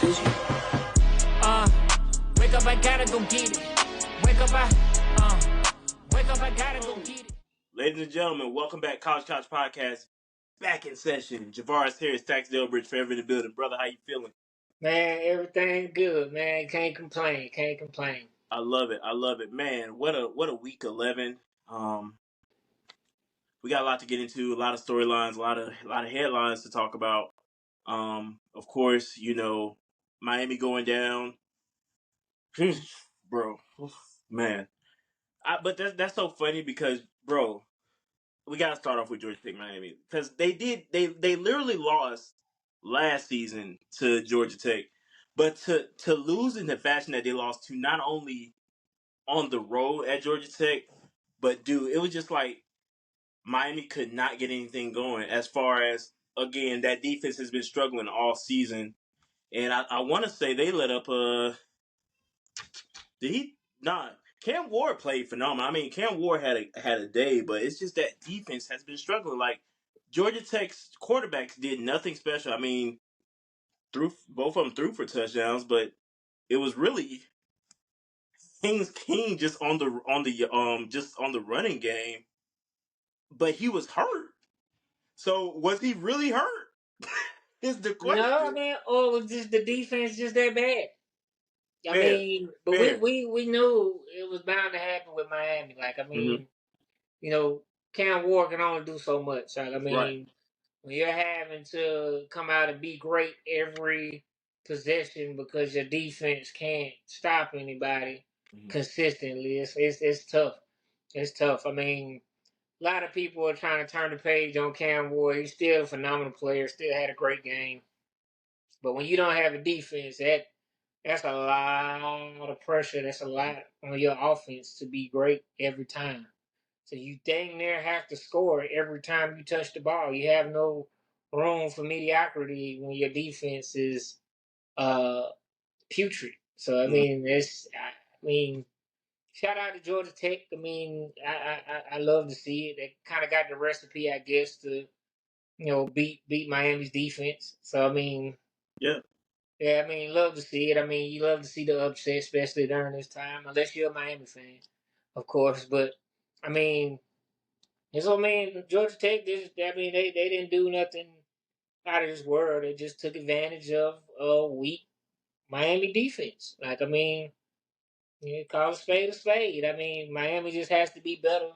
excuse me. Wake up, I gotta go get it. Wake up, I gotta go get it. Ladies and gentlemen, welcome back, College Couch Podcast. Back in session. Javaris here, Stackz, Delbridge, forever in the building. Brother, how you feeling? Man, everything good, man. Can't complain. I love it. Man, what a week 11. We got a lot to get into, a lot of storylines, a lot of headlines to talk about. Of course, Miami going down. Bro, man. But that's so funny because, bro, we got to start off with Georgia Tech Miami because they literally lost last season to Georgia Tech, but to lose in the fashion that they lost to, not only on the road at Georgia Tech, but dude, it was just like Miami could not get anything going. As far as, again, that defense has been struggling all season, and I want to say they let up did he not? Cam Ward played phenomenal. I mean, Cam Ward had a day, but it's just that defense has been struggling. Like Georgia Tech's quarterbacks did nothing special. I mean, both of them threw for touchdowns, but it was really King's King just on the running game. But he was hurt. So was he really hurt? Is the question. No, man. Or was just the defense just that bad? Fair. We knew it was bound to happen with Miami. Like, I mean, Cam Ward can only do so much. Like, I mean, Right. when you're having to come out and be great every possession because your defense can't stop anybody consistently, it's tough. It's tough. I mean, a lot of people are trying to turn the page on Cam Ward. He's still a phenomenal player, still had a great game. But when you don't have a defense, that's a lot of pressure. That's a lot on your offense to be great every time. So you dang near have to score every time you touch the ball. You have no room for mediocrity when your defense is putrid. So I mean, shout out to Georgia Tech. I mean, I love to see it. They kind of got the recipe, I guess, to beat Miami's defense. So I mean, Yeah. yeah, I mean, love to see it. I mean, you love to see the upset, especially during this time, unless you're a Miami fan, of course. But I mean, Georgia Tech. They didn't do nothing out of this world. They just took advantage of a weak Miami defense. Like, I mean, you call a spade a spade. I mean, Miami just has to be better.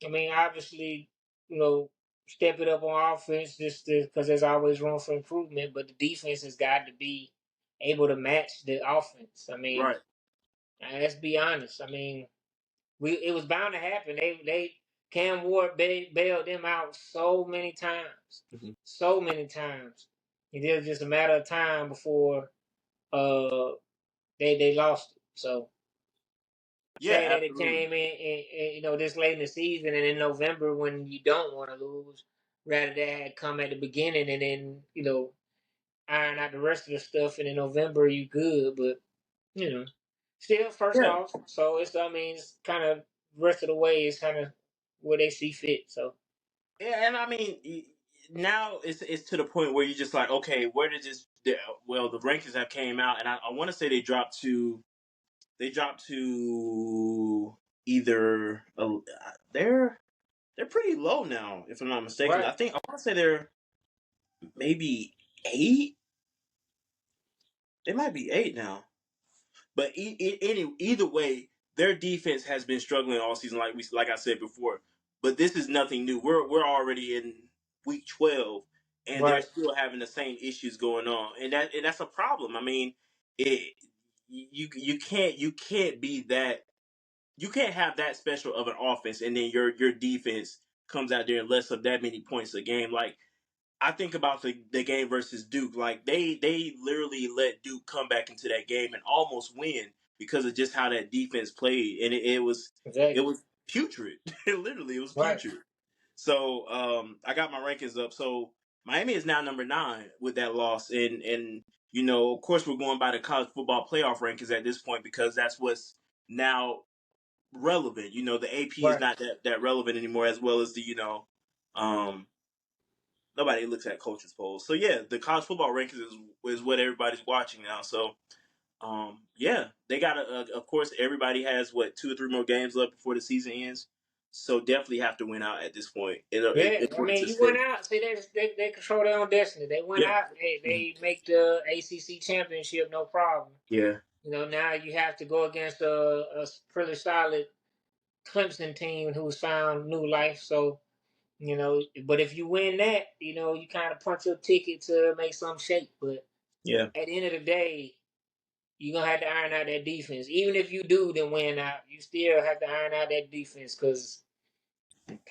I mean, obviously, step it up on offense just because there's always room for improvement. But the defense has got to be able to match the offense. I mean, Right. let's be honest. I mean, it was bound to happen. They Cam Ward bailed them out so many times, so many times. It was just a matter of time before they lost it. So. Yeah, Say that it absolutely. came in this late in the season and in November when you don't want to lose, rather than had come at the beginning and then iron out the rest of the stuff and in November you good, but still first Yeah. off. So it's kind of rest of the way is kind of where they see fit. So Yeah, and I mean, now it's to the point where you're just like, okay, where did well, the rankings have came out, and I want to say they dropped to either they're pretty low now, if I'm not mistaken. right. I want to say they're maybe 8. They might be 8 now, but either way, their defense has been struggling all season, like I said before. But this is nothing new. We're already in week 12, and they're Right. still having the same issues going on, and that's a problem. I mean, it you can't be that you can't have that special of an offense, and then your defense comes out there and lets up that many points a game. Like I think about the game versus Duke. Like they literally let Duke come back into that game and almost win because of just how that defense played, and it Exactly. was putrid. Literally, it was Right. putrid. So I got my rankings up. So Miami is now number 9 with that loss, and of course we're going by the college football playoff rankings at this point because that's what's now relevant. The AP is Right. not that relevant anymore, as well as the um nobody looks at coaches polls. So yeah, the college football rankings is what everybody's watching now. So yeah, they got of course everybody has what 2 or 3 more games left before the season ends. So definitely have to win out at this point Yeah, in I order mean, to you went stay. out. See, they control their own destiny. They went Yeah, out. They make the ACC championship no problem. yeah, You know, now you have to go against a pretty solid Clemson team who's found new life. So, you know, but if you win that, you know, you kind of punch your ticket to make some shape. But yeah, at the end of the day, you're going to have to iron out that defense. Even if you do then win out, you still have to iron out that defense because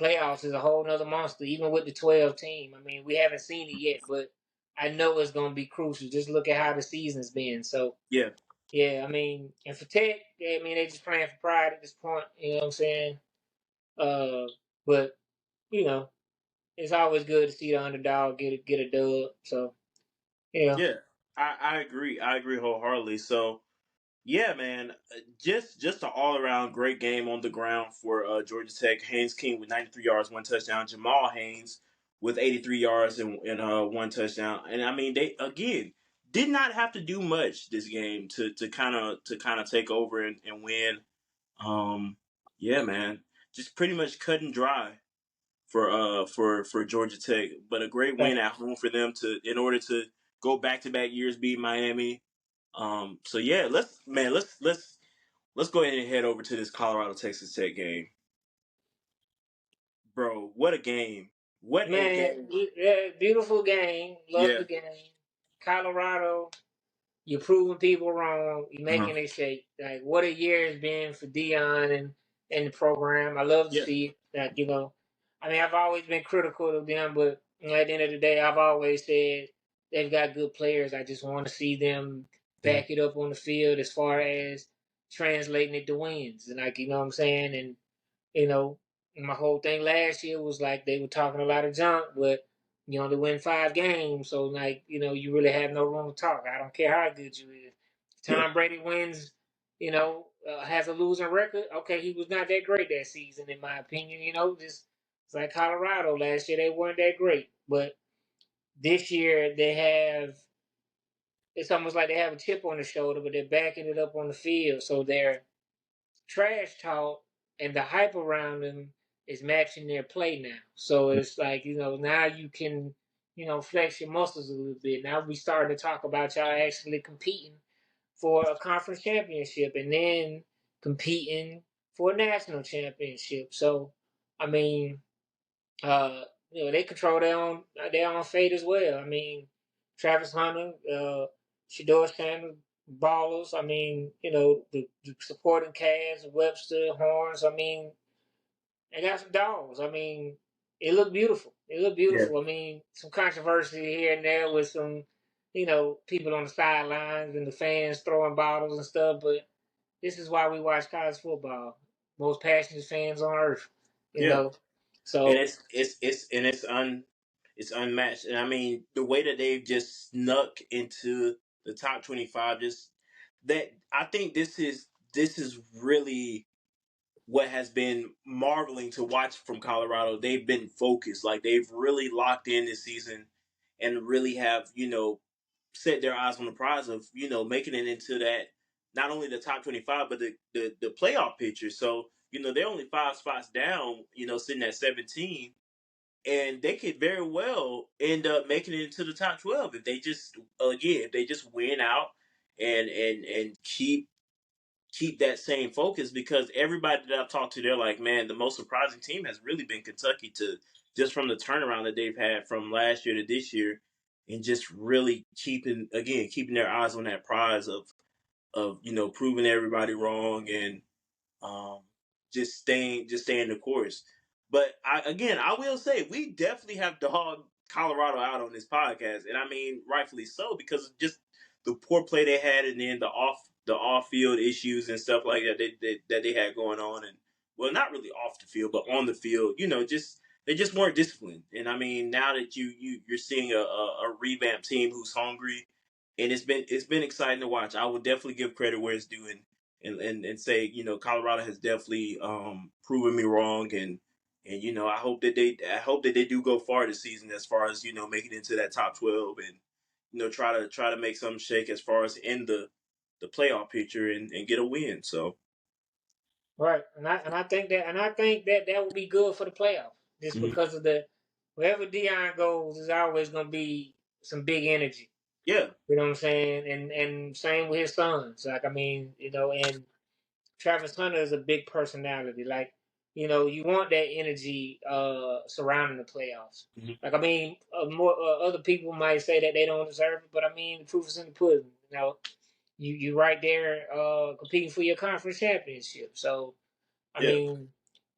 playoffs is a whole nother monster, even with the 12 team. I mean, we haven't seen it yet, but I know it's going to be crucial. Just look at how the season's been. So, yeah, yeah, I mean, and for Tech, I mean, they just playing for pride at this point. You know what I'm saying? Uh, but you know, it's always good to see the underdog get a dub. So yeah, yeah. I agree. I agree wholeheartedly. So yeah, man, just an all around great game on the ground for Georgia Tech. Haynes King with 93 yards, 1 touchdown. Jamal Haynes with 83 yards and 1 touchdown. And I mean, they again did not have to do much this game to kind of take over and win. Um, yeah, man, just pretty much cut and dry for Georgia Tech, but a great win at home for them to in order to go back years beat Miami. So yeah, let's go ahead and head over to this Colorado Texas Tech game, bro. What a game! What a man, game! yeah, beautiful game. Love Yeah, the game. Colorado, you're proving people wrong. You're uh-huh. making it shake. Like what a year it's been for Dion and the program. I love to Yeah, see it. Like you know, I mean, I've always been critical of them, but at the end of the day, I've always said they've got good players. I just want to see them back it up on the field as far as translating it to wins. And like you know what I'm saying, and you know, my whole thing last year was like they were talking a lot of junk, but you know, they win 5 games, so like, you know, you really have no room to talk. I don't care how good you is. yeah, Tom Brady wins, you know, has a losing record. Okay, he was not that great that season, in my opinion. You know, just it's like Colorado last year; they weren't that great, but this year they have. It's almost like they have a chip on the shoulder, but they're backing it up on the field. So they're trash talk and the hype around them is matching their play now. So it's like, you know, now you can, you know, flex your muscles a little bit. Now we starting to talk about y'all actually competing for a conference championship and then competing for a national championship. So, I mean, uh, you know, they control their own fate as well. I mean, Travis Hunter, Shador Sanders, ballers. I mean, you know, the supporting cast, Webster, Horns. I mean, they got some dogs. I mean, it looked beautiful. It looked yeah, beautiful. I mean, some controversy here and there with some, you know, people on the sidelines and the fans throwing bottles and stuff. But this is why we watch college football. Most passionate fans on earth, you yeah. know. And So it's unmatched. And I mean, the way that they've just snuck into the top 25, just that I think this is really what has been marveling to watch from Colorado. They've been focused, like they've really locked in this season, and really have set their eyes on the prize of making it into that not only the top 25 but the playoff picture. So they're only 5 spots down, sitting at 17, and they could very well end up making it into the top 12 if they just again if they just win out and keep that same focus, because everybody that I've talked to, they're like, man, the most surprising team has really been Kentucky, to just from the turnaround that they've had from last year to this year, and just really keeping their eyes on that prize of proving everybody wrong, and um, just staying the course. But I will say we definitely have dogged Colorado out on this podcast, and I mean rightfully so, because of just the poor play they had, and then the off field issues and stuff like that that they had going on, and well, not really off the field, but on the field, just they just weren't disciplined. And I mean, now that you're seeing a revamped team who's hungry, and it's been exciting to watch. I would definitely give credit where it's due, and say Colorado has definitely proven me wrong, And I hope that they do go far this season as far as making it into that top 12 and try to make some shake as far as in the playoff picture and get a win. So Right, and I think that would be good for the playoffs, just mhm. because of wherever Dion goes, there's always gonna be some big energy. Yeah, You know what I'm saying? And same with his sons. Like I mean, and Travis Hunter is a big personality. Like, you want that energy surrounding the playoffs. mhm. Like I mean, more other people might say that they don't deserve it, but I mean, the proof is in the pudding. You right there competing for your conference championship. So I Yeah, mean,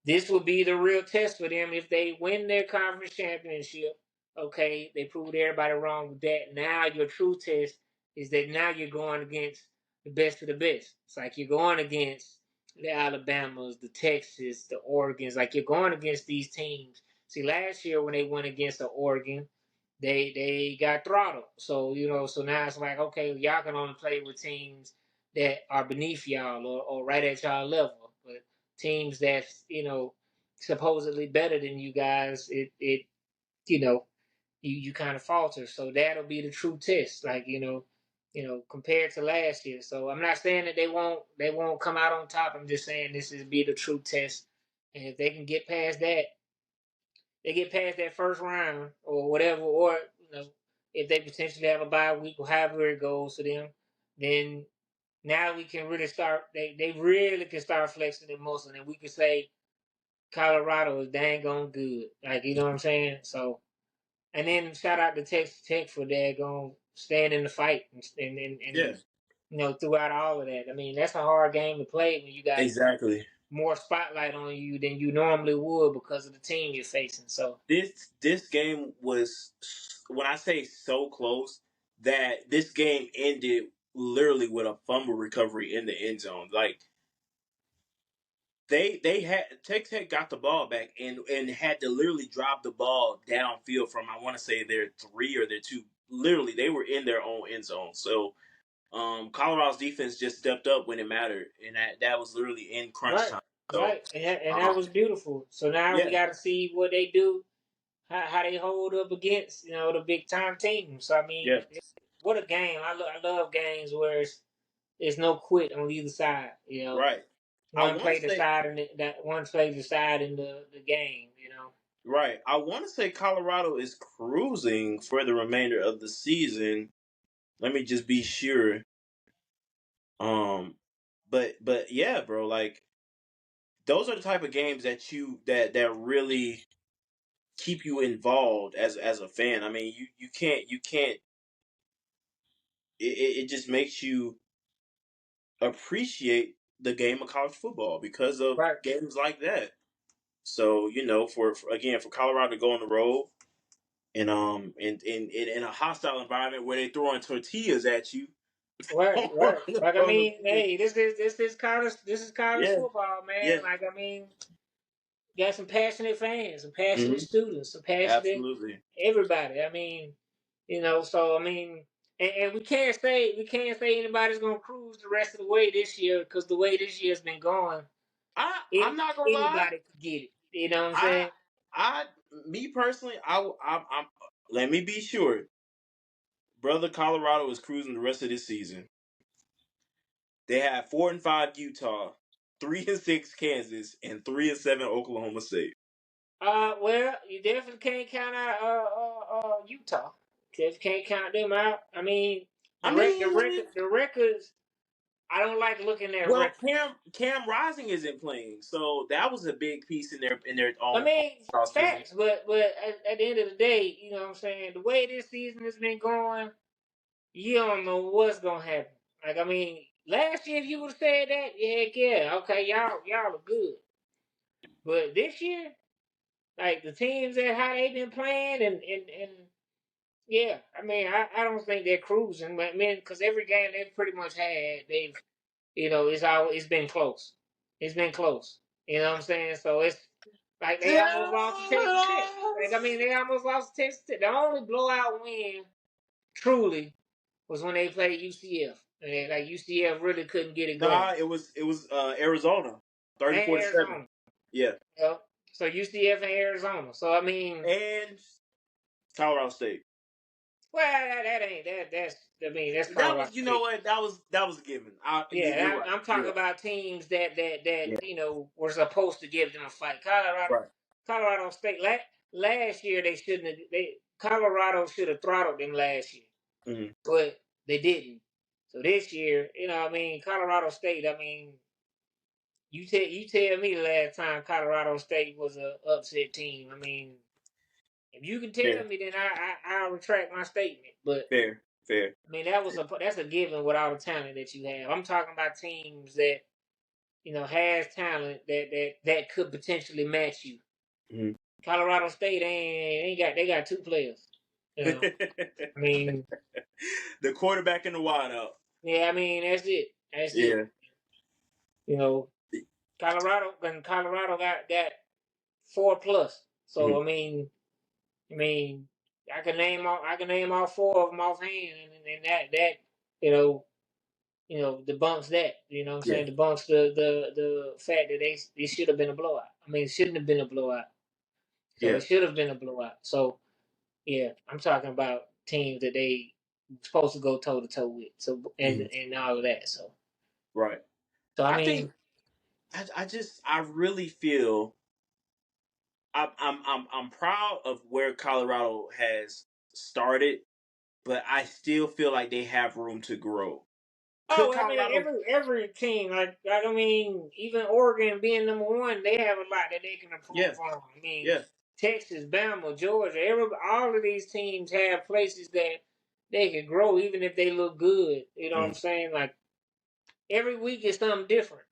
this will be the real test for them if they win their conference championship. Okay, they proved everybody wrong with that. Now your true test is that now you're going against the best of the best. It's like you're going against the Alabamas, the Texas, the Oregons. Like you're going against these teams. See, last year when they went against the Oregon, they got throttled. So so now it's like, okay, y'all can only play with teams that are beneath y'all or right at y'all level. But teams that's supposedly better than you guys, it you kind of falter. So that'll be the true test, like compared to last year. So I'm not saying that they won't come out on top. I'm just saying this is be the true test, and if they can get past that, they get past that first round or whatever, or if they potentially have a bye week or however it goes for them, then now we can really start. They really can start flexing their muscle, and we can say Colorado is dang on good. Like you know what I'm saying? So, and then shout out to Texas Tech for daggone staying in the fight and yeah, throughout all of that. I mean, that's a hard game to play when you got exactly. more spotlight on you than you normally would because of the team you're facing. So, This game was, when I say so close, that this game ended literally with a fumble recovery in the end zone. Like they had Tech got the ball back and had to literally drop the ball downfield from, I want to say, their 3 or their 2. Literally, they were in their own end zone. So Colorado's defense just stepped up when it mattered, and that was literally in crunch right, time. So right, and that um, was beautiful. So now we yeah, got to see what they do, how they hold up against the big time teams. So I mean, yeah, what a game! I love games where it's no quit on either side. right. I One want play to say decide in that one play decide in the game. right. I want to say Colorado is cruising for the remainder of the season. Let me just be sure. Um, but yeah, bro. Like those are the type of games that really keep you involved as a fan. I mean, you can't. It just makes you appreciate the game of college football because of Right, games like that. So for again, for Colorado to go on the road and in a hostile environment where they throwing tortillas at you right, right. Like I on the mean, field. hey, this is college Yeah, football, man. yeah, Like I mean, you got some passionate fans, some passionate hmm, students, some passionate absolutely. everybody. I mean, so I mean, and we can't say anybody's gonna cruise the rest of the way this year because the way this year's been going, I'm not gonna lie. anybody could get it. You know what I'm I saying? I me personally, I'm let me be sure, brother. Colorado is cruising the rest of this season. They have 4-5 Utah, 3-6 Kansas, and 3-7 Oklahoma State. Well, you definitely can't count out Utah. Just can't count them out. I mean, I mean, the records. I don't like looking at well, records. Cam Rising isn't playing, so that was a big piece in their I own mean, off season. facts, but at the end of the day, you know what I'm saying. The way this season has been going, you don't know what's gonna happen. Like I mean, last year if you would have said that, yeah, heck yeah, okay, y'all are good. But this year, like the teams that how they been playing and yeah, I mean, I don't think they're cruising. But I mean, because every game they've pretty much had, it's been close. It's been close. You know what I'm saying? So it's like they almost lost to Texas Tech. Like I mean, they almost lost to Texas Tech. The only blowout win, truly, was when they played UCF. And like UCF really couldn't get it going. Nah, it was Arizona, And 34-7. Arizona. Yeah, You know? So UCF and Arizona. So I mean, and Colorado State. well, that ain't that. That's That Colorado was, you know State. what, that was a given. You're Yeah, right. I'm You're talking right. about teams that Yeah. were supposed to give them a fight. Right. Colorado State last year they shouldn't have. Colorado should have throttled them last year, Mm-hmm. but they didn't. So this year, I mean, Colorado State. I mean, you tell me the last time Colorado State was a upset team. I mean, if you can tell Fair. me, then I'll retract my statement. But Fair. Fair. I mean, that's a given with all the talent that you have. I'm talking about teams that has talent that could potentially match you. Mm-hmm. Colorado State they got two players. I mean, The quarterback and the wideout. yeah, I mean that's it. That's it. Yeah. You know, Colorado got 4+. Mm-hmm. So I mean, I can name all four of them offhand, and that you know debunks that. You know what I'm Yeah. saying? Debunks the fact that they should have been a blowout. I mean, it shouldn't have been a blowout. So Yeah. it should have been a blowout. So yeah, I'm talking about teams that they supposed to go toe to toe with. So Mm-hmm. and all of that. So Right. I I think mean, I really feel I'm proud of where Colorado has started, but I still feel like they have room to grow. Could oh, I mean Colorado? every team like I mean even Oregon being #1, they have a lot that they can Yeah. improve on. I mean Yeah. Texas, Bama, Georgia, all of these teams have places that they can grow even if they look good. You know what I'm Mm-hmm. saying? Like every week is something different.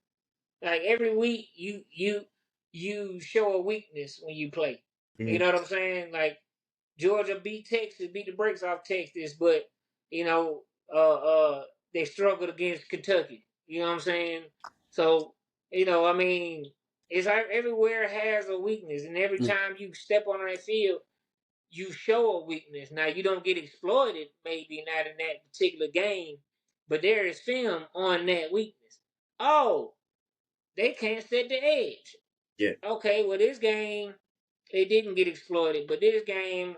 Like every week you show a weakness when you play. You Mm-hmm. know what I'm saying? Like Georgia beat Texas, beat the brakes off Texas, but you know, they struggled against Kentucky. You know what I'm saying? So, I mean, it's like everywhere has a weakness, and every time you step on that field, you show a weakness. Now you don't get exploited, maybe not in that particular game, but there is film on that weakness. Oh, they can't set the edge. Yeah. Okay, well this game they didn't get exploited, but this game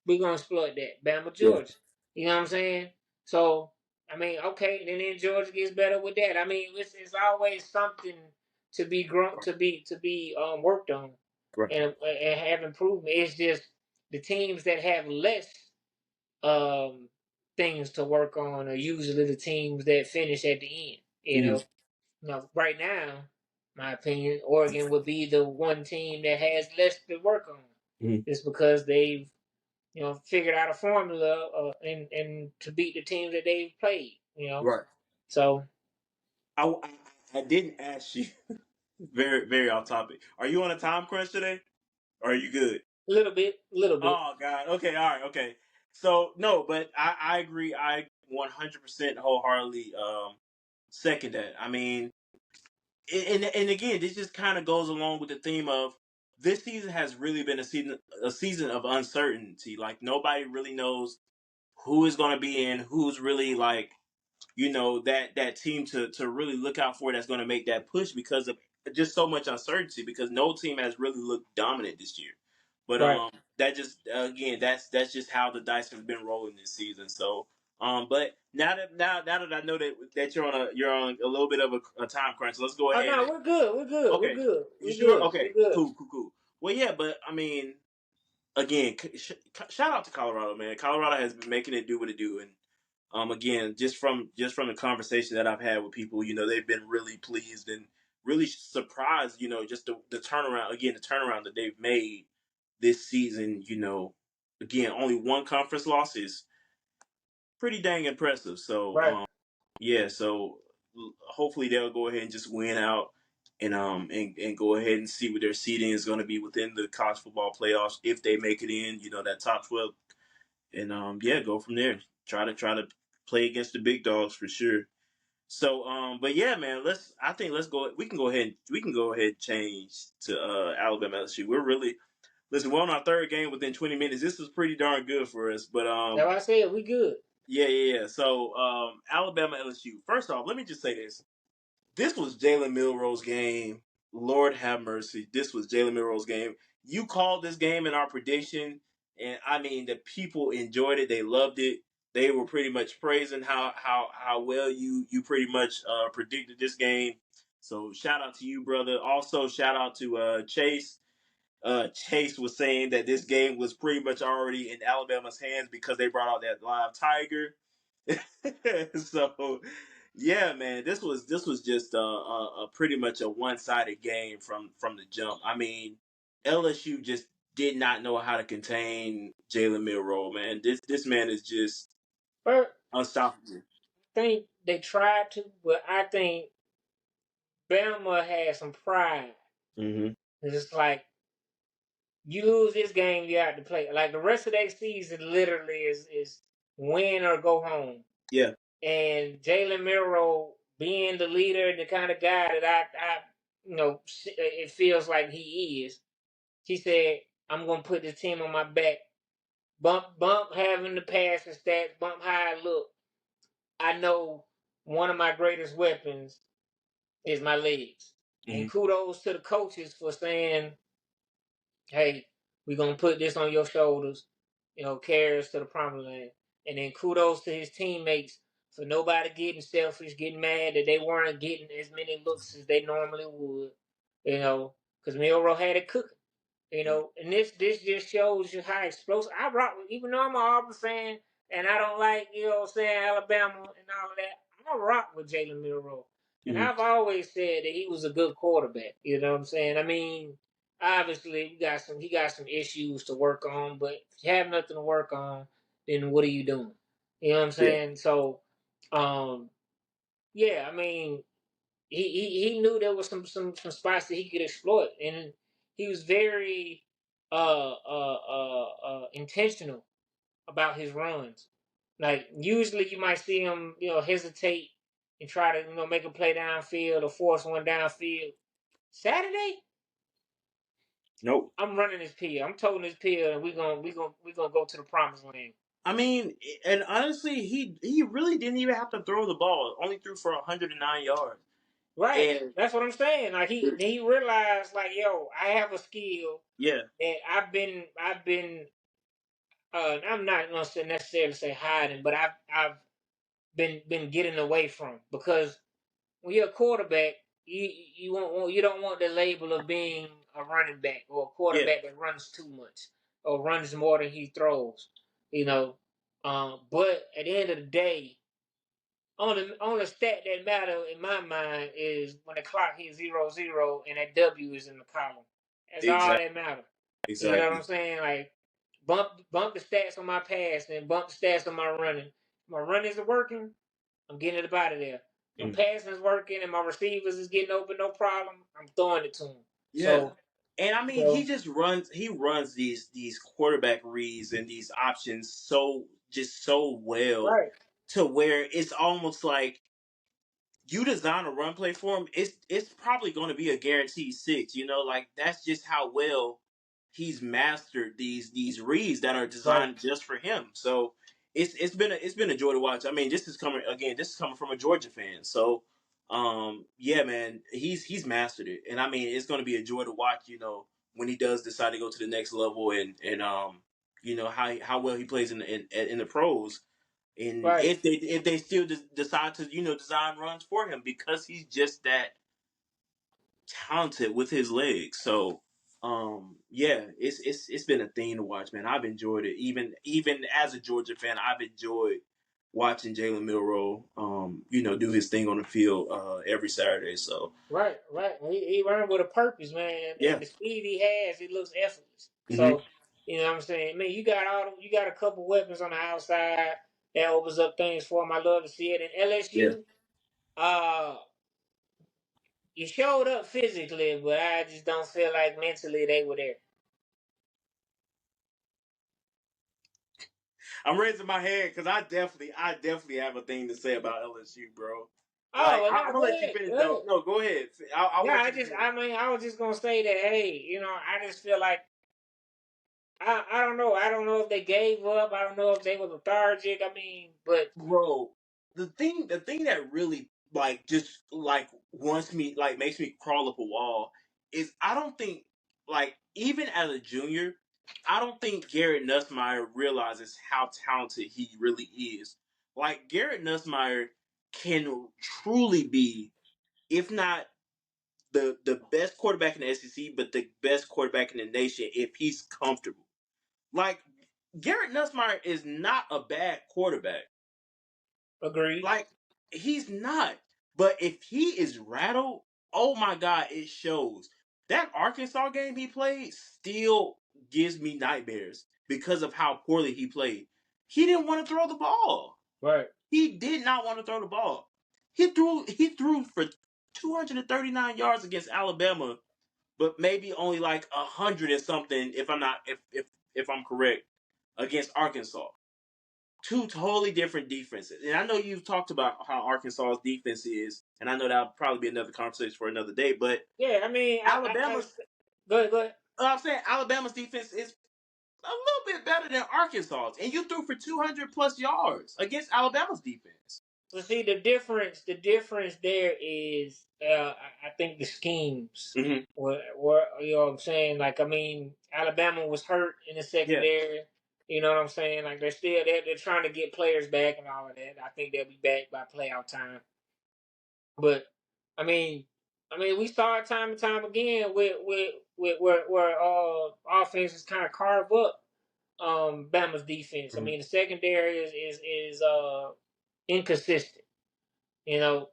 we're gonna exploit that. Bama, Yeah. Georgia. You know what I'm saying? So I mean, okay, and then Georgia gets better with that. I mean, it's always something to be grown, to be worked on, Right. and have improvement. It's just the teams that have less um things to work on are usually the teams that finish at the end. Mm-hmm. Right now, my opinion, Oregon would be the one team that has less to work on. Mm-hmm. It's because they've figured out a formula and to beat the teams that they've played. Right. So I didn't ask you. Very, very off topic. Are you on a time crunch today? Or are you good? a little bit. Oh God. Okay. All right. Okay. So no, but I agree. I 100% wholeheartedly second that. I mean, and again, this just kind of goes along with the theme of this season has really been a season of uncertainty. Like nobody really knows who is going to be in, who's really like that team to really look out for that's going to make that push because of just so much uncertainty because no team has really looked dominant this year. But Right. that just again that's just how the dice have been rolling this season. So but now that I know that you're on a little bit of a time crunch, let's go Oh ahead. no, we're good. We're good. We're Okay, good. you We're sure? good. Okay, We're good. cool. Well, yeah, but I mean, again, shout out to Colorado, man. Colorado has been making it do what it do, and again, just from the conversation that I've had with people, they've been really pleased and really surprised, just the turnaround again, the turnaround that they've made this season. Again, only one conference loss is pretty dang impressive. So, Right. yeah, so hopefully they'll go ahead and just win out and go ahead and see what their seeding is going to be within the college football playoffs if they make it in, that top 12 and yeah, go from there. Try to play against the big dogs for sure. So but yeah, man, let's go. We can go ahead and change to Alabama LSU. We're on our third game within 20 minutes. This was pretty darn good for us. But That's why I said we good. yeah. So Alabama LSU. First off, let me just say this. This was Jalen Milroe's game. Lord have mercy. This was Jalen Milroe's game. You called this game in our prediction, and I mean the people enjoyed it. They loved it. They were pretty much praising how well you pretty much predicted this game. So shout out to you, brother. Also shout out to Chase. Chase was saying that this game was pretty much already in Alabama's hands because they brought out that live tiger. So yeah, man, this was just a pretty much a one sided game from the jump. I mean, LSU just did not know how to contain Jalen Milroe, man. This man is just But unstoppable. I think they tried to, but I think Bama had some pride. Mm-hmm. It's like you lose this game, you have to play. Like the rest of their season, literally is win or go home. Yeah. And Jalen Milroe being the leader, the kind of guy that I it feels like he is. He said, "I'm gonna put the team on my back. Bump having the passing stats, bump how I look. I know one of my greatest weapons is my legs." Mm-hmm. And kudos to the coaches for saying, "Hey, we're gonna put this on your shoulders, carry us to the promised land." And then kudos to his teammates for nobody getting selfish, getting mad that they weren't getting as many looks as they normally would, because Milroe had it cooking. And this just shows you how explosive. I rock with, even though I'm an Auburn fan and I don't like, Alabama and all of that, I rock with Jalen Milroe. And Mm-hmm. I've always said that he was a good quarterback. You know what I'm saying? I mean, obviously he got some issues to work on, but if you have nothing to work on, then what are you doing? You know what I'm Yeah. saying? So, yeah, I mean, he knew there was some spots that he could exploit, and he was very intentional about his runs. Like usually you might see him, hesitate and try to, make a play downfield or force one downfield. Saturday, Nope. I'm running this pill. I'm toting this pill, and we gonna go to the promised land. I mean, and honestly, he really didn't even have to throw the ball. Only threw for 109 yards. Right. And That's what I'm saying. Like he realized, like, yo, I have a skill yeah, that I've been I'm not gonna necessarily say hiding, but I've been getting away from, because when you're a quarterback, you don't want the label of being a running back or a yeah, quarterback that runs too much or runs more than he throws, you know. But at the end of the day, only stat that matter in my mind is when the clock hits 0-0 and that W is in the column. That's all exactly, that matters. You know what exactly. I'm saying? Like bump the stats on my pass and bump the stats on my running. My run isn't working, I'm getting it up out of there. My Mm. passing is working and my receivers is getting open, no problem. I'm throwing it to him. Yeah, So, and I mean, he just runs. He runs these quarterback reads and these options so well right, to where it's almost like you design a run play for him, it's probably going to be a guaranteed six. Like that's just how well he's mastered these reads that are right, designed just for him. So it's been a joy to watch. I mean, this is coming again. This is coming from a Georgia fan. So yeah, man, he's mastered it, and I mean, it's going to be a joy to watch. When he does decide to go to the next level, and how well he plays in the pros, and right, if they still decide to design runs for him because he's just that talented with his legs. So yeah, it's been a thing to watch, man. I've enjoyed it. Even as a Georgia fan, I've enjoyed watching Jalen Milroe do his thing on the field every Saturday. So right. He ran with a purpose, man, yeah. and the speed he has, it looks effortless. Hmm. So, you know what I'm saying? I mean, you got a couple weapons on the outside that opens up things for him. I love to see it. In Yeah. LSU, uh, you showed up physically, but I just don't feel like mentally they were there. I'm raising my hand because I definitely have a thing to say about LSU, bro. Oh, Like well, I'm no, gonna go let you ahead. finish Go though. ahead. No, go ahead. I'll Yeah, let you finish. I mean, I was just gonna say that. Hey, I just feel like I don't know. I don't know if they gave up. I don't know if they were lethargic. I mean, but Bro, the thing that really like just like wants me like makes me crawl up a wall is I don't think, like, even as a junior, I don't think Garrett Nussmeier realizes how talented he really is. Like, Garrett Nussmeier can truly be, if not the best quarterback in the SEC, but the best quarterback in the nation if he's comfortable. Like, Garrett Nussmeier is not a bad quarterback. Agreed. Like, he's not. But if he is rattled, oh my God, it shows. That Arkansas game he played still gives me nightmares because of how poorly he played. He didn't want to throw the ball. Right. He did not want to throw the ball. He threw for 239 yards against Alabama, but maybe only like 100 and something if I'm correct against Arkansas. Two totally different defenses. And I know you've talked about how Arkansas's defense is, and I know that'll probably be another conversation for another day, but Yeah, I mean, Alabama's go ahead. I'm saying Alabama's defense is a little bit better than Arkansas's, and you threw for 200 plus yards against Alabama's defense. So see, the difference there is, I think the schemes. Mm-hmm. Were you know what I'm saying? Like, I mean, Alabama was hurt in the secondary. Yeah. You know what I'm saying? Like, they're trying to get players back and all of that. I think they'll be back by playoff time. But I mean, we saw it time and time again with where offenses kind of carve up Bama's defense. Mm-hmm. I mean, the secondary is inconsistent. You know,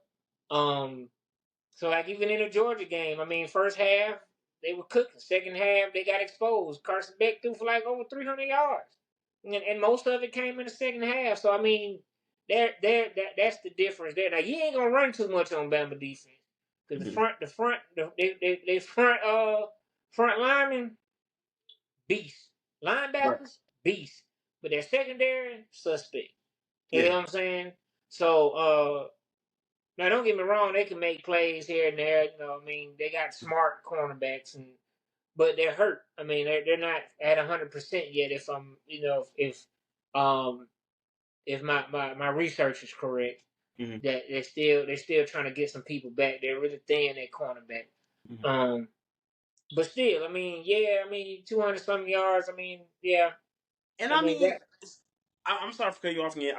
so like even in the Georgia game, I mean, first half they were cooking. Second half they got exposed. Carson Beck threw for like over 300 yards, and most of it came in the second half. So I mean, that's the difference there. Now you ain't gonna run too much on Bama defense because the front linemen beast, linebackers beast, but their secondary suspect. You know what I'm saying? So now don't get me wrong, they can make plays here and there. You know, I mean, they got smart cornerbacks, but they're hurt. I mean, they're not at 100% yet. If I'm, if my research is correct, mm-hmm. that they're still trying to get some people back. They're really thin at cornerback. Mm-hmm. But still, I mean, 200 something yards. I mean, yeah. And I mean I'm sorry for cutting you off again.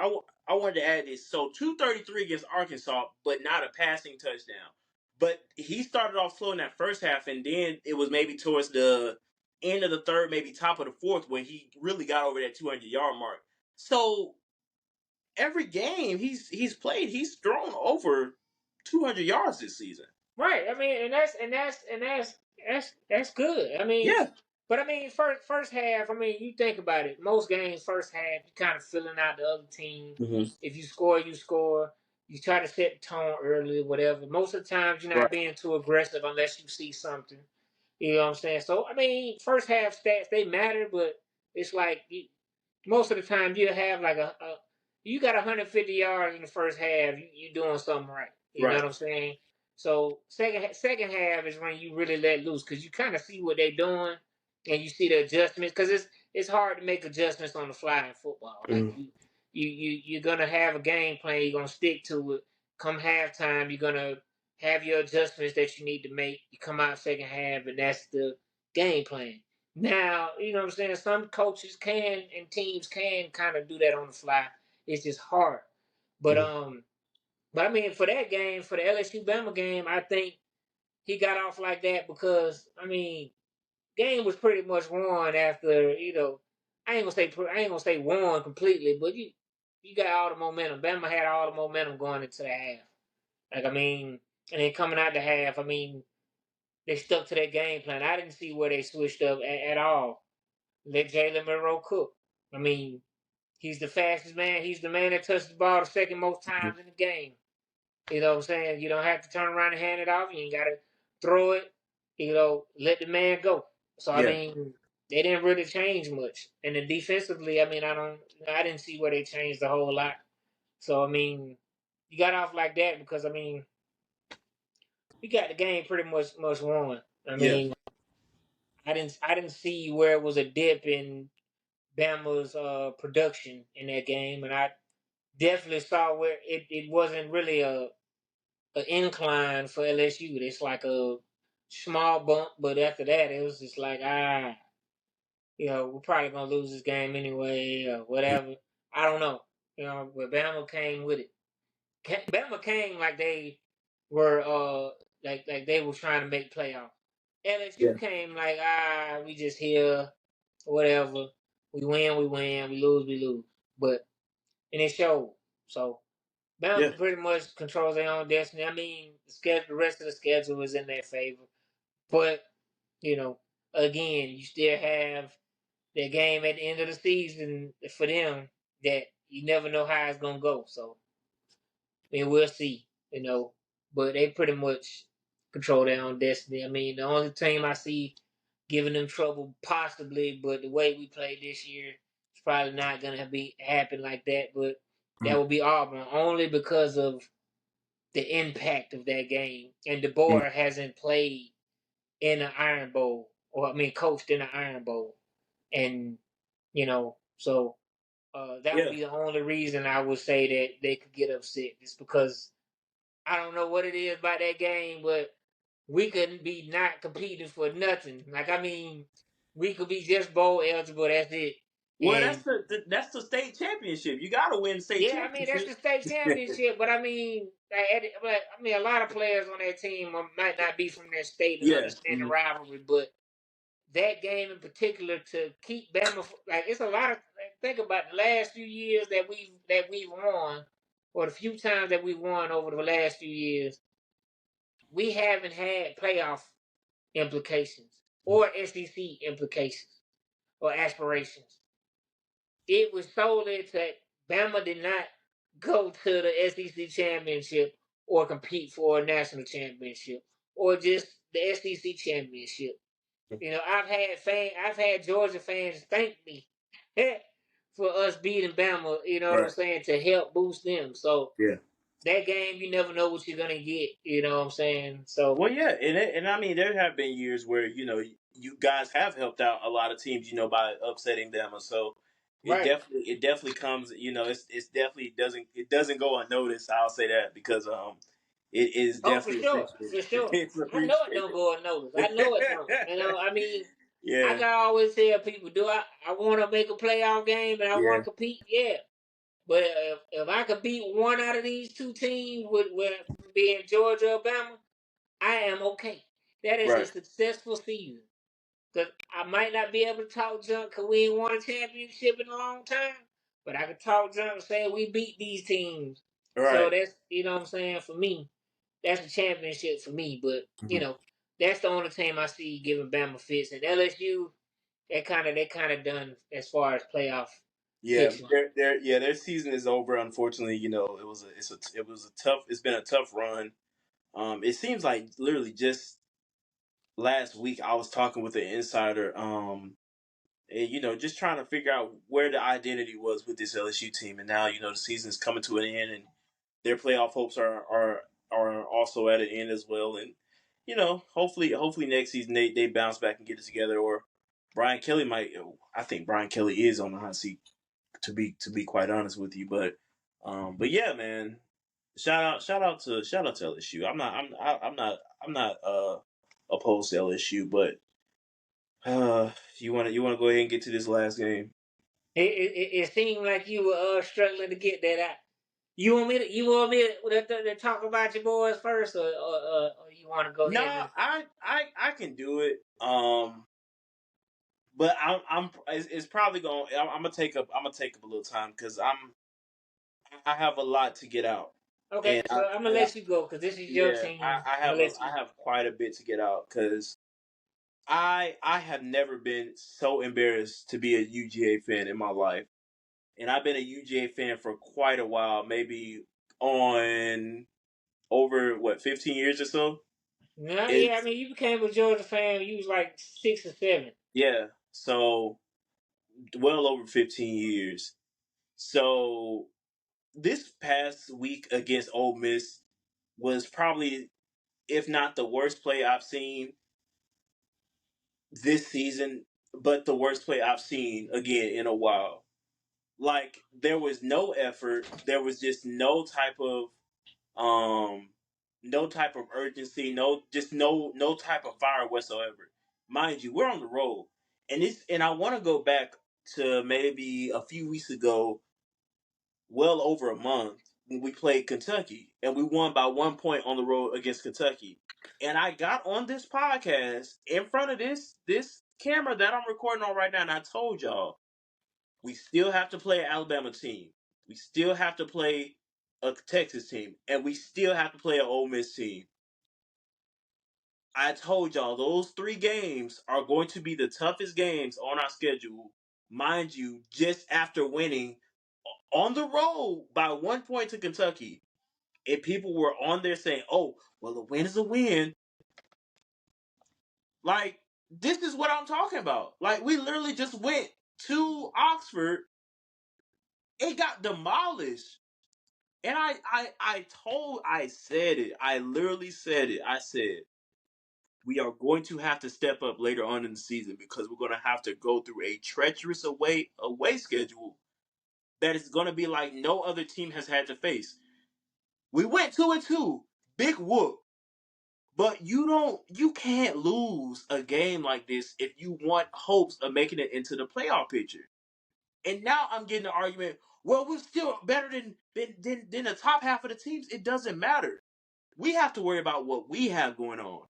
I wanted to add this. So 233 against Arkansas, but not a passing touchdown. But he started off slow in that first half, and then it was maybe towards the end of the third, maybe top of the fourth, when he really got over that 200-yard mark. So every game he's played, he's thrown over 200 yards this season. Right. I mean, and that's good. I mean, yeah. But I mean, first half, I mean, you think about it. Most games, first half, you kind of filling out the other team. Mm-hmm. If you score, you score. You try to set the tone early, whatever. Most of the times, you're not being too aggressive unless you see something. You know what I'm saying? So, I mean, first half stats, they matter, but it's like most of the time you have like you got 150 yards in the first half, you're doing something right. You know what I'm saying? So, second half is when you really let loose because you kind of see what they're doing. And you see the adjustments because it's hard to make adjustments on the fly in football. Like you're gonna have a game plan, you're gonna stick to it. Come halftime, you're gonna have your adjustments that you need to make. You come out second half, and that's the game plan. Now, you know what I'm saying. Some coaches can and teams can kind of do that on the fly. It's just hard. But I mean, for that game, for the LSU Bama game, I think he got off like that because I mean. Game was pretty much won after, I ain't gonna say won completely, but you got all the momentum. Bama had all the momentum going into the half. Like, I mean, and then coming out the half, I mean, they stuck to their game plan. I didn't see where they switched up at all. Let Jalen Monroe cook. I mean, he's the fastest man. He's the man that touched the ball the second most times in the game. You know what I'm saying? You don't have to turn around and hand it off. You ain't got to throw it. Let the man go. So, I mean, they didn't really change much. And then defensively, I mean, I didn't see where they changed a whole lot. So, I mean, you got off like that because, I mean, you got the game pretty much won. I mean, I didn't see where it was a dip in Bama's production in that game. And I definitely saw where it wasn't really an incline for LSU. It's like a small bump, but after that, it was just like, we're probably gonna lose this game anyway, or whatever. I don't know, but Bama came with it. Bama came like they were, like they were trying to make playoffs. Yeah. LSU came like, we just here, whatever. We win, we lose, we lose. But and it showed. So Yeah. Bama pretty much controls their own destiny. I mean, the rest of the schedule is in their favor. But, again, you still have the game at the end of the season for them that you never know how it's gonna go. So, I mean, we'll see, But they pretty much control their own destiny. I mean, the only team I see giving them trouble possibly, but the way we played this year, it's probably not gonna be happen like that. But that Mm. would be Auburn only because of the impact of that game. And Mm. DeBoer hasn't played in an Iron Bowl, or I mean, coached in an Iron Bowl, and so that would Yeah. be the only reason I would say that they could get upset. It's because I don't know what it is about that game, but we couldn't be not competing for nothing. Like, I mean, we could be just bowl eligible. That's it. Well, And that's the state championship. You got to win the state yeah, I mean that's championship. the state championship. But I mean, a lot of players on that team might not be from that state and Yeah. understand the Mhm. rivalry. But that game in particular, to keep Bama, like, it's a lot of, like, think about the last few years that we've won, or the few times that we've won over the last few years. We haven't had playoff implications or SEC implications or aspirations. It was solely that Bama did not go to the SEC championship or compete for a national championship or just the SEC championship. I've had Georgia fans thank me for us beating Bama. You know what I'm Right. saying, to help boost them. So Yeah. that game, you never know what you're gonna get. You know what I'm saying? So Well, yeah, and I mean, there have been years where you guys have helped out a lot of teams, by upsetting them, and so right. it definitely comes, it's definitely it doesn't go unnoticed. I'll say that because it is Oh, for definitely sure, appreciated. for sure. It's I know it don't appreciated. go unnoticed. I know it don't. I mean, I Yeah, can always tell people, do I want to make a playoff game and I want yeah, to compete? Yeah. But if I could beat one out of these two teams, with being Georgia or Bama, I am okay. That is a right, successful season. Because I might not be able to talk junk because we ain't won a championship in a long time. But I can talk junk and say we beat these teams. So right. that's, what I'm saying, for me, that's a championship for me. But, Mhm. that's the only team I see giving Bama fits. And LSU, they kind of done as far as playoff Yeah, fixing. their season is over. Unfortunately, it's been a tough run. It seems like literally just last week I was talking with an insider, and just trying to figure out where the identity was with this LSU team, and now the season's coming to an end, and their playoff hopes are also at an end as well, and hopefully next season they bounce back and get it together, or Brian Kelly might. I think Brian Kelly is on the hot seat, to be quite honest with you, but yeah, man. Shout out to LSU. I'm not opposed to LSU, but you wanna go ahead and get to this last game? It seemed like you were struggling to get that out. You want me to talk about your boys first, or you want to go No, ahead and I can do it. But it's probably going. I'm gonna take up a little time because I have a lot to get out, okay? and So I'm gonna let you go because this is your yeah, team. I I'm have gonna a let you. I have quite a bit to get out because I have never been so embarrassed to be a UGA fan in my life, and I've been a UGA fan for quite a while, maybe on over what 15 years or so. No, yeah, I It's mean, you became a Georgia fan. You was like 6 or 7. Yeah, so well over 15 years. So this past week against Ole Miss was probably, if not the worst play I've seen this season, but the worst play I've seen again in a while. Like, there was no effort. There was just no type of um no type of urgency, no type of fire whatsoever. Mind you, we're on the road, and I want to go back to maybe a few weeks ago, well over a month, when we played Kentucky and we won by 1 point on the road against Kentucky. And I got on this podcast in front of this camera that I'm recording on right now, and I told y'all we still have to play an Alabama team, we still have to play a Texas team, and we still have to play an Ole Miss team. I told y'all those 3 games are going to be the toughest games on our schedule. Mind you, just after winning on the road by 1 point to Kentucky, and people were on there saying, "Oh, well, a win is a win." Like, this is what I'm talking about. Like, we literally just went to Oxford. It got demolished. And I said it. I literally said it. I said, we are going to have to step up later on in the season because we're going to have to go through a treacherous away schedule that is going to be like no other team has had to face. We went 2-2, big whoop. But you can't lose a game like this if you want hopes of making it into the playoff picture. And now I'm getting the argument, well, we're still better than the top half of the teams. It doesn't matter. We have to worry about what we have going on.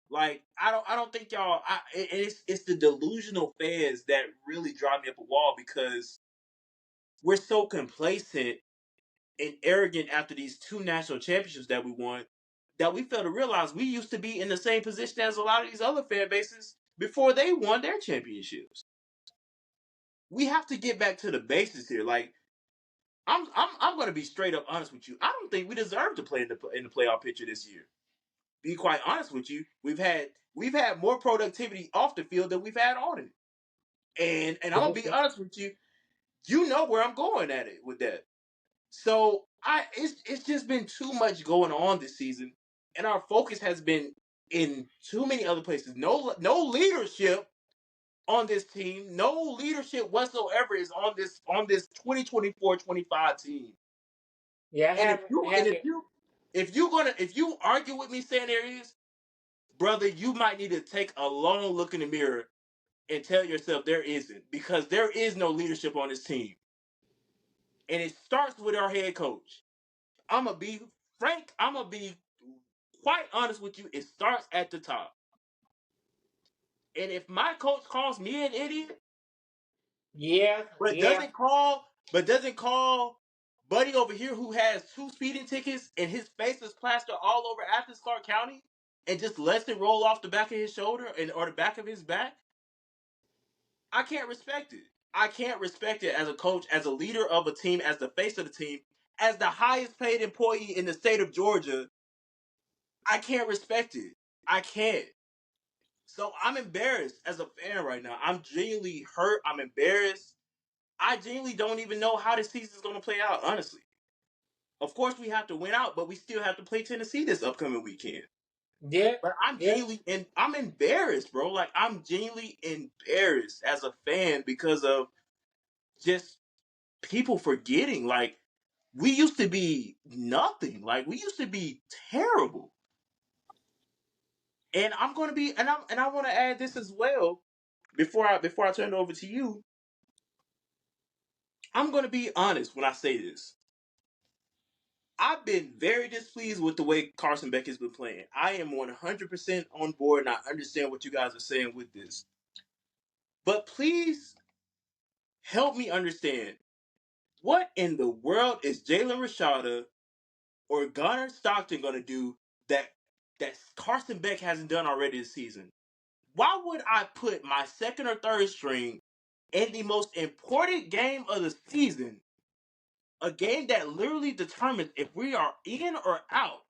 Like, I don't think y'all. It's the delusional fans that really drive me up a wall because we're so complacent and arrogant after these 2 national championships that we won that we fail to realize we used to be in the same position as a lot of these other fan bases before they won their championships. We have to get back to the basics here. Like, I'm going to be straight up honest with you. I don't think we deserve to play in the playoff picture this year. Be quite honest with you, we've had more productivity off the field than we've had on it. And I'm gonna be honest with you, you know where I'm going at it with that. So it's just been too much going on this season, and our focus has been in too many other places. No leadership on this team. No leadership whatsoever is on this 2024-25 team. Yeah, And if you and have if it. you if you argue with me saying there is, brother, you might need to take a long look in the mirror and tell yourself there isn't, because there is no leadership on this team. And it starts with our head coach. I'm going to be frank. I'm going to be quite honest with you. It starts at the top. And if my coach calls me an idiot, Yeah, but yeah, doesn't call Buddy over here who has 2 speeding tickets and his face is plastered all over Athens, Clark County, and just lets it roll off the back of his shoulder or the back of his back, I can't respect it. I can't respect it as a coach, as a leader of a team, as the face of the team, as the highest paid employee in the state of Georgia. I can't respect it. I can't. So I'm embarrassed as a fan right now. I'm genuinely hurt. I'm embarrassed. I genuinely don't even know how this season is going to play out, honestly. Of course, we have to win out, but we still have to play Tennessee this upcoming weekend. yeah, But yeah. I'm embarrassed, bro. Like, I'm genuinely embarrassed as a fan because of just people forgetting. Like, we used to be nothing. Like, we used to be terrible. And I'm going to be, and I want to add this as well before I turn it over to you. I'm going to be honest when I say this. I've been very displeased with the way Carson Beck has been playing. I am 100% on board, and I understand what you guys are saying with this. But please help me understand, what in the world is Jalen Rashada or Gunnar Stockton going to do that Carson Beck hasn't done already this season? Why would I put my second or third string in the most important game of the season, a game that literally determines if we are in or out,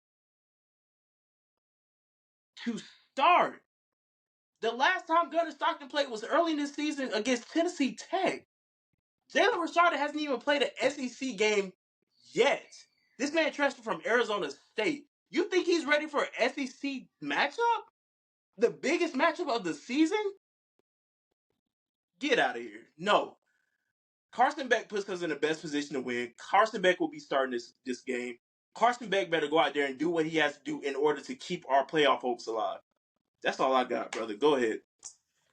to start? The last time Gunnar Stockton played was early in this season against Tennessee Tech. Jalen Rashada hasn't even played an SEC game yet. This man transferred from Arizona State. You think he's ready for an SEC matchup? The biggest matchup of the season? Get out of here. No. Carson Beck puts us in the best position to win. Carson Beck will be starting this game. Carson Beck better go out there and do what he has to do in order to keep our playoff hopes alive. That's all I got, brother. Go ahead.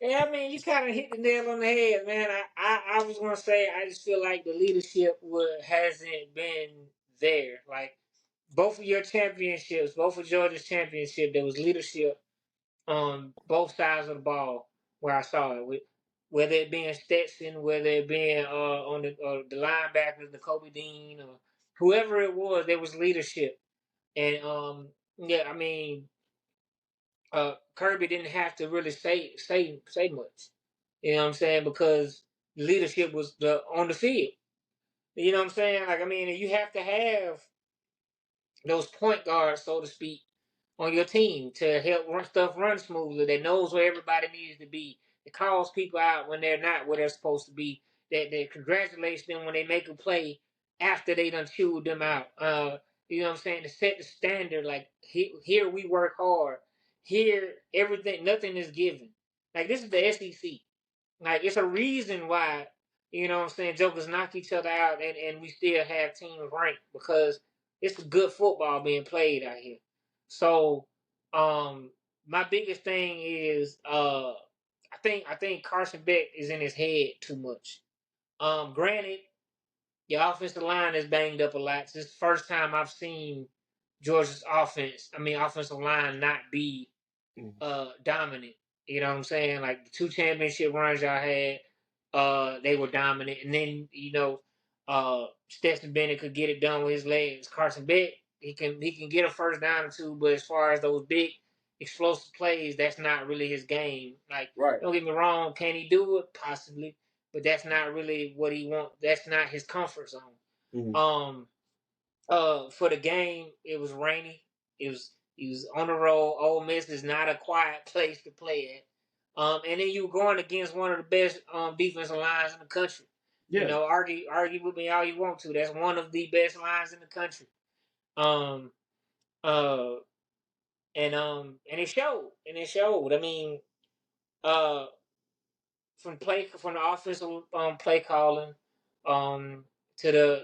Yeah, I mean, you kind of hit the nail on the head, man. I was gonna say, I just feel like the leadership hasn't been there. Like both of your championships, both of Georgia's championship, there was leadership on both sides of the ball where I saw it. Whether it being Stetson, whether it being on the linebackers, the Kobe Dean, or whoever it was, there was leadership. And yeah, I mean, Kirby didn't have to really say much. You know what I'm saying? Because leadership was on the field. You know what I'm saying? Like, I mean, you have to have those point guards, so to speak, on your team to help run smoothly. That knows where everybody needs to be. That calls people out when they're not where they're supposed to be. That congratulates them when they make a play after they done chewed them out. You know what I'm saying? To set the standard. Like here we work hard. Here everything, nothing is given. Like this is the SEC. Like it's a reason why, you know what I'm saying, jokers knock each other out and we still have teams ranked because it's good football being played out here. So my biggest thing is I think Carson Beck is in his head too much. Granted, your offensive line is banged up a lot. This is the first time I've seen Georgia's offensive line not be dominant. You know what I'm saying? Like the 2 championship runs y'all had, they were dominant. And then, Stetson Bennett could get it done with his legs. Carson Beck, he can get a first down or 2, but as far as those big explosive plays, that's not really his game. Like, Right. don't get me wrong, can he do it? Possibly. But that's not really what he wants. That's not his comfort zone. Mm-hmm. For the game, it was rainy. He was on the road. Ole Miss is not a quiet place to play at. And then you were going against one of the best defensive lines in the country. Yeah. You know, argue with me all you want to. That's one of the best lines in the country. Um, and it showed. And it showed. I mean, uh, from the offensive play calling, to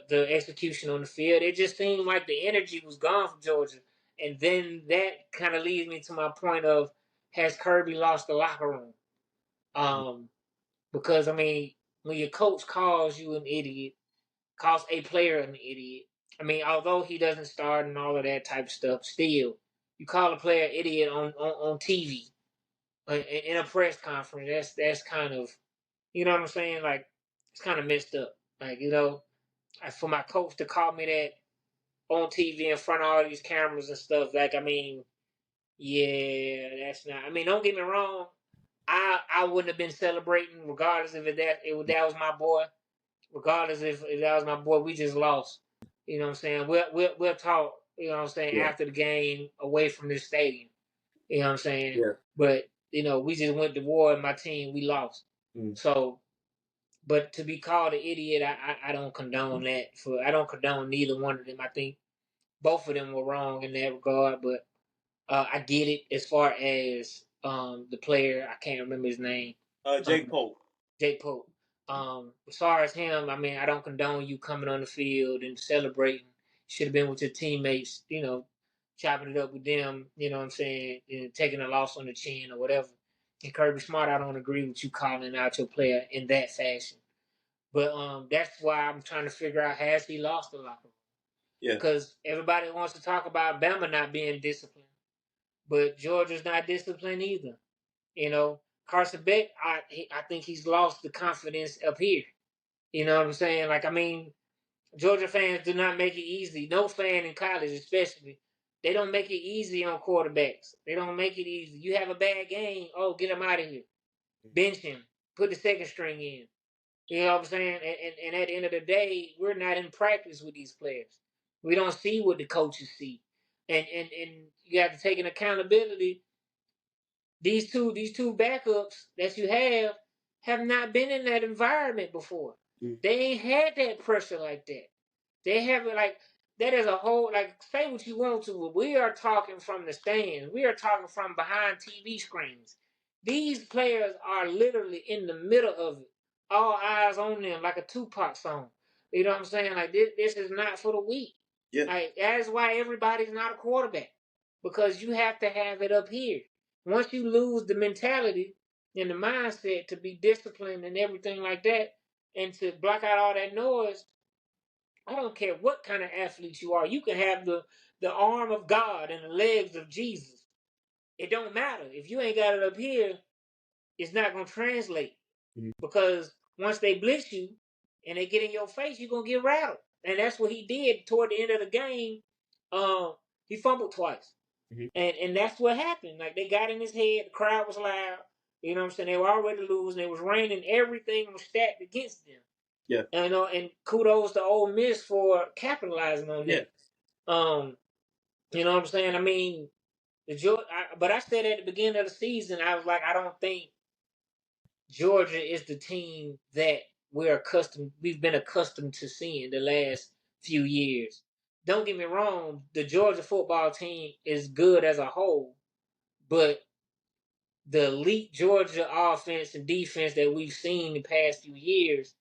the execution on the field, it just seemed like the energy was gone from Georgia. And then that kind of leads me to my point of, has Kirby lost the locker room? Because I mean, when your coach calls you an idiot, calls a player an idiot. I mean, although he doesn't start and all of that type of stuff, still, you call a player idiot on TV in a press conference. That's kind of, you know what I'm saying? Like, it's kind of messed up. Like, for my coach to call me that on TV in front of all these cameras and stuff, like, I mean, yeah, that's not. I mean, don't get me wrong. I wouldn't have been celebrating regardless if that was my boy. Regardless if that was my boy, we just lost. You know what I'm saying? We'll talk. You know what I'm saying, Yeah. after the game, away from this stadium. You know what I'm saying? Yeah. But we just went to war and my team, we lost. So, but to be called an idiot, I don't condone that. I don't condone neither one of them. I think both of them were wrong in that regard. But I get it as far as the player. I can't remember his name. Jake Pope. Jake Pope. As far as him, I mean, I don't condone you coming on the field and celebrating. Should have been with your teammates, chopping it up with them, you know what I'm saying, and taking a loss on the chin or whatever. And Kirby Smart, I don't agree with you calling out your player in that fashion. But that's why I'm trying to figure out, has he lost the locker room? Yeah. Because everybody wants to talk about Bama not being disciplined, but Georgia's not disciplined either. Carson Beck, I think he's lost the confidence up here. You know what I'm saying? Like, I mean, Georgia fans do not make it easy. No fan in college, especially, they don't make it easy on quarterbacks. They don't make it easy. You have a bad game, oh, get him out of here. Bench him. Put the second string in. You know what I'm saying? And at the end of the day, we're not in practice with these players. We don't see what the coaches see. And you have to take an accountability. These two backups that you have not been in that environment before. They ain't had that pressure like that. They haven't, like, that is a whole, like, say what you want to, but we are talking from the stands. We are talking from behind TV screens. These players are literally in the middle of it. All eyes on them, like a Tupac song. You know what I'm saying? Like, this is not for the weak. Yeah. Like, that's why everybody's not a quarterback, because you have to have it up here. Once you lose the mentality and the mindset to be disciplined and everything like that, and to block out all that noise, I don't care what kind of athlete you are. You can have the arm of God and the legs of Jesus. It don't matter if you ain't got it up here. It's not gonna translate, because once they blitz you and they get in your face, you're gonna get rattled. And that's what he did toward the end of the game. He fumbled twice. And that's what happened. Like, they got in his head, the crowd was loud, you know what I'm saying? They were already losing, it was raining, everything was stacked against them. Yeah. And kudos to Ole Miss for capitalizing on that. You know what I'm saying? I mean, but I said at the beginning of the season, I was like, I don't think Georgia is the team that we've been accustomed to seeing the last few years. Don't get me wrong, the Georgia football team is good as a whole, but the elite Georgia offense and defense that we've seen the past few years,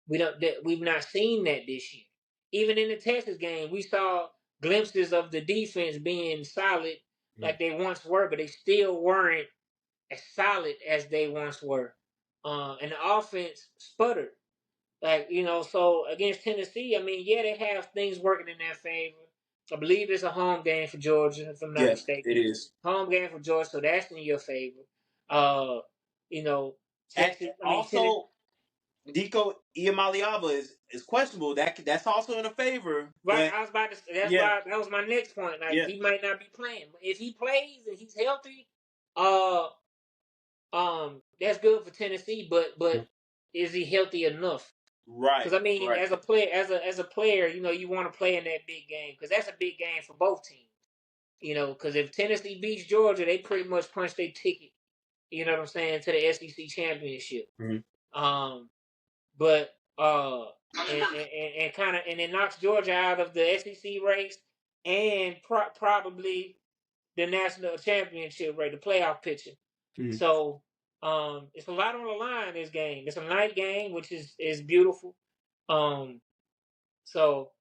we've not seen that this year. Even in the Texas game, we saw glimpses of the defense being solid like they once were, but they still weren't as solid as they once were. And the offense sputtered. Like, so against Tennessee, I mean, yeah, they have things working in their favor. I believe it's a home game for Georgia, if I'm not mistaken. It is. Home game for Georgia, so that's in your favor. Texas. Also, Dico Iamaleava is questionable. That's also in a favor. Right, But I was about to. Why that was my next point. Like, he might not be playing. If he plays and he's healthy, that's good for Tennessee. But is he healthy enough? Right. Because I mean, as a player, you want to play in that big game, because that's a big game for both teams. Because if Tennessee beats Georgia, they pretty much punch their ticket. You know what I'm saying, to the SEC championship. But and kind of, and it knocks Georgia out of the SEC race and probably the national championship race, the playoff picture. So it's a lot on the line, this game. It's a night game, which is beautiful. So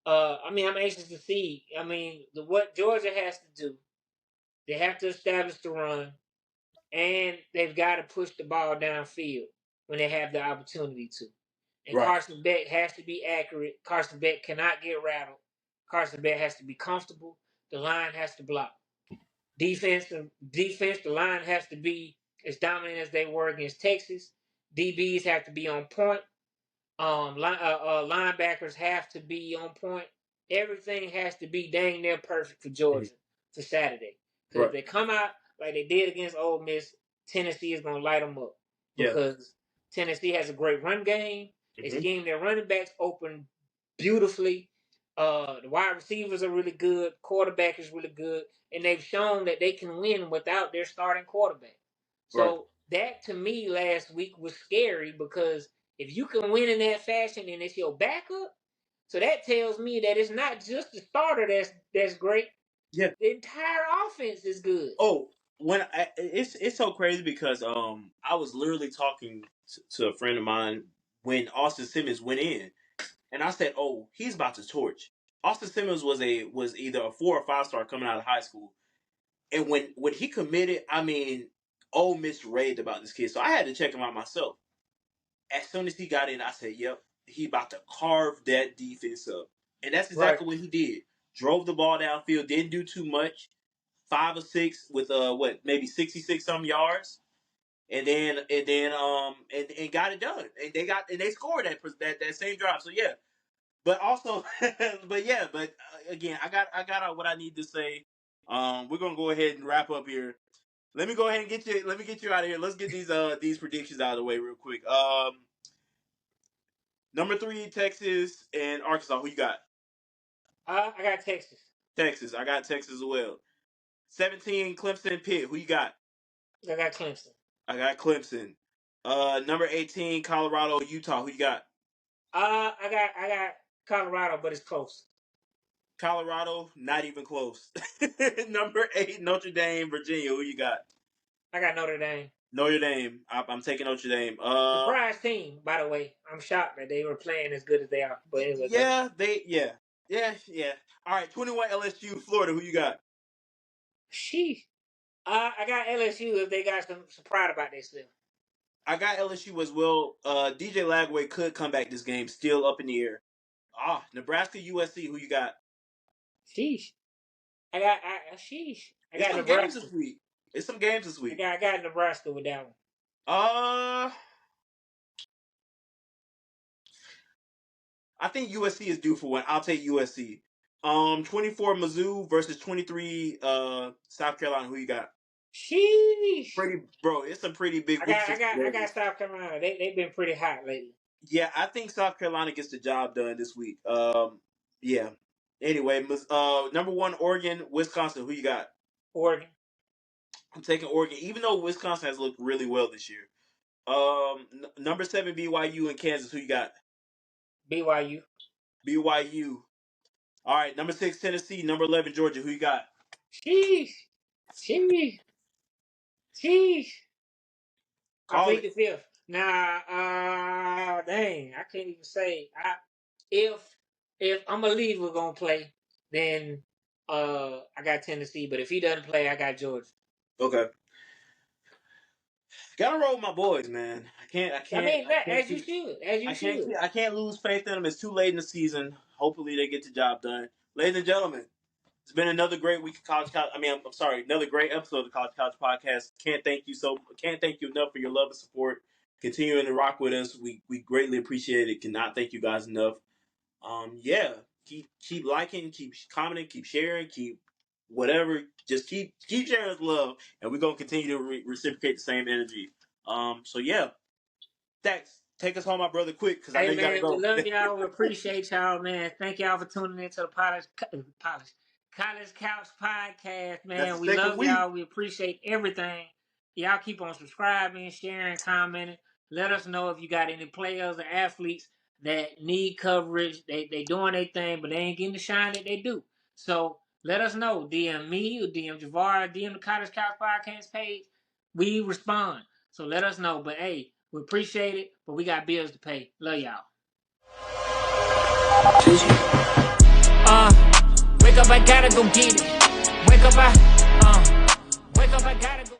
I mean, I'm anxious to see. I mean, what Georgia has to do, they have to establish the run, and they've got to push the ball downfield when they have the opportunity to. And Carson Beck has to be accurate. Carson Beck cannot get rattled. Carson Beck has to be comfortable. The line has to block. Defense, the line has to be as dominant as they were against Texas. DBs have to be on point. Linebackers have to be on point. Everything has to be dang near perfect for Georgia for Saturday. Because if they come out like they did against Ole Miss, Tennessee is going to light them up. Because Tennessee has a great run game. They scheme their running backs open beautifully. The wide receivers are really good. Quarterback is really good. And they've shown that they can win without their starting quarterback. So that, to me, last week was scary, because if you can win in that fashion and it's your backup, so that tells me that it's not just the starter that's great. Yeah, the entire offense is good. Oh, it's so crazy because I was literally talking to a friend of mine when Austin Simmons went in, and I said, "Oh, he's about to torch." Austin Simmons was either a 4 or 5 star coming out of high school, and when he committed, I mean, Ole Miss raved about this kid, so I had to check him out myself. As soon as he got in, I said, "Yep, he about to carve that defense up," and that's exactly what he did. Drove the ball downfield, didn't do too much. 5 or 6 with maybe 66 some yards, and got it done, and they scored that same drive. So yeah, but also, but again, I got what I need to say. We're gonna go ahead and wrap up here. Let me go ahead and get you. Let me get you out of here. Let's get these predictions out of the way real quick. Number 3, Texas and Arkansas. Who you got? I got Texas. Texas. I got Texas as well. 17, Clemson, Pitt. Who you got? I got Clemson. I got Clemson. Number 18, Colorado, Utah. Who you got? I got Colorado, but it's close. Colorado, not even close. Number 8, Notre Dame, Virginia. Who you got? I got Notre Dame. Notre Dame. I'm taking Notre Dame. Surprise team, by the way. I'm shocked that they were playing as good as they are. But anyway, yeah. Yeah, yeah. All right, 21 LSU, Florida. Who you got? Sheesh. I got LSU if they got some pride about themselves. I got LSU as well. DJ Lagway could come back this game, still up in the air. Nebraska, USC. Who you got? Sheesh. Sheesh. I It's got some games Nebraska. this week. It's some games this week. I got Nebraska with that one. I think USC is due for one. I'll take USC. 24 Mizzou versus 23 South Carolina. Who you got? Sheesh. It's a pretty big I week. got South Carolina. They've been pretty hot lately. Yeah, I think South Carolina gets the job done this week. Yeah. Anyway, number one, Oregon, Wisconsin. Who you got? Oregon. I'm taking Oregon, even though Wisconsin has looked really well this year. Number 7, BYU and Kansas. Who you got? BYU. BYU. All right, number 6, Tennessee. Number 11, Georgia. Who you got? Sheesh. Sheesh. Sheesh. I plead the fifth. Nah, dang, I can't even say. If I'm a leave, we're gonna play, then I got Tennessee. But if he doesn't play, I got Georgia. Okay. Gotta roll with my boys, man. I can't. As you should. I can't lose faith in them. It's too late in the season. Hopefully, they get the job done. Ladies and gentlemen, it's been another great week of College Couch. I'm sorry, another great episode of the College Couch Podcast. Can't thank you enough for your love and support. Continuing to rock with us, we greatly appreciate it. Cannot thank you guys enough. Yeah, keep liking, keep commenting, keep sharing, keep whatever. Just keep sharing us love, and we're gonna continue to reciprocate the same energy. So yeah, Stackz, take us home, my brother, quick, because I know you gotta go. We love y'all. We appreciate y'all, man. Thank y'all for tuning into the College Couch Podcast, man. That's the We second love week. y'all. We appreciate everything. Y'all keep on subscribing, sharing, commenting. Let us know if you got any players or athletes that need coverage. They doing their thing, but they ain't getting the shine that they do. So let us know. DM me or DM Javaris, DM the College Couch Podcast page. We respond. So let us know. But hey, we appreciate it, but we got bills to pay. Love y'all. Wake up, I gotta go get it. Wake up, I gotta go.